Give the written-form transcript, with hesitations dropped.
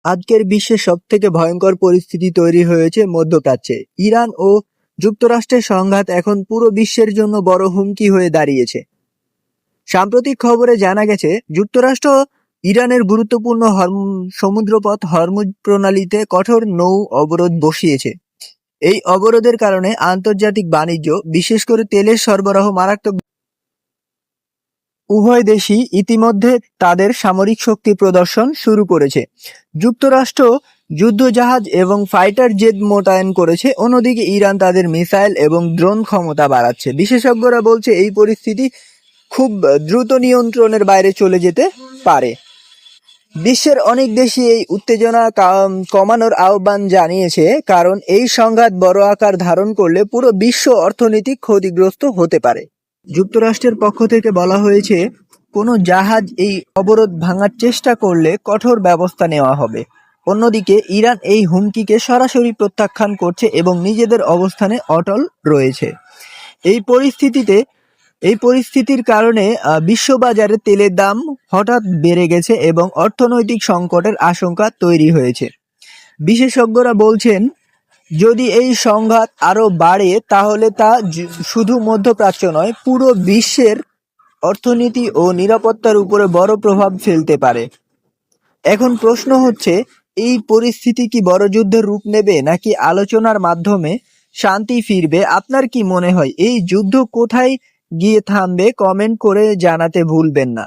আজকের বিশ্বে সবথেকে ভয়ঙ্কর পরিস্থিতি তৈরি হয়েছে মধ্যপ্রাচ্যে। ইরান ও যুক্তরাষ্ট্রের সংঘাত এখন পুরো বিশ্বের জন্য বড় হুমকি হয়ে দাঁড়িয়েছে। সাম্প্রতিক খবরে জানা গেছে, যুক্তরাষ্ট্র ইরানের গুরুত্বপূর্ণ সমুদ্রপথ হরমুজ প্রণালীতে কঠোর নৌ অবরোধ বসিয়েছে। এই অবরোধের কারণে আন্তর্জাতিক বাণিজ্য, বিশেষ করে তেলের সরবরাহ মারাত্মক। উভয় দেশই ইতিমধ্যে তাদের সামরিক শক্তি প্রদর্শন শুরু করেছে। যুক্তরাষ্ট্র যুদ্ধজাহাজ এবং ফাইটার জেট মোতায়েন করেছে, অন্যদিকে ইরান তাদের মিসাইল এবং ড্রোন ক্ষমতা বাড়াচ্ছে। বিশেষজ্ঞরা বলছে এই পরিস্থিতি খুব দ্রুত নিয়ন্ত্রণের বাইরে চলে যেতে পারে। বিশ্বের অনেক দেশই এই উত্তেজনা কমানোর আহ্বান জানিয়েছে, কারণ এই সংঘাত বড় আকার ধারণ করলে পুরো বিশ্ব অর্থনৈতিক ক্ষতিগ্রস্ত হতে পারে। যুক্তরাষ্ট্রের পক্ষ থেকে বলা হয়েছে, কোনো জাহাজ এই অবরোধ ভাঙার চেষ্টা করলে কঠোর ব্যবস্থা নেওয়া হবে। অন্যদিকে ইরান এই হুমকিকে সরাসরি প্রত্যাখ্যান করছে এবং নিজেদের অবস্থানে অটল রয়েছে। এই পরিস্থিতির কারণে বিশ্ববাজারে তেলের দাম হঠাৎ বেড়ে গেছে এবং অর্থনৈতিক সংকটের আশঙ্কা তৈরি হয়েছে। বিশেষজ্ঞরা বলছেন, যদি এই সংঘাত আরো বাড়ে তাহলে তা শুধু মধ্যপ্রাচ্য নয়, পুরো বিশ্বের অর্থনীতি ও নিরাপত্তার উপরে বড় প্রভাব ফেলতে পারে। এখন প্রশ্ন হচ্ছে, এই পরিস্থিতি কি বড় যুদ্ধের রূপ নেবে নাকি আলোচনার মাধ্যমে শান্তি ফিরবে? আপনার কি মনে হয় এই যুদ্ধ কোথায় গিয়ে থামবে? কমেন্ট করে জানাতে ভুলবেন না।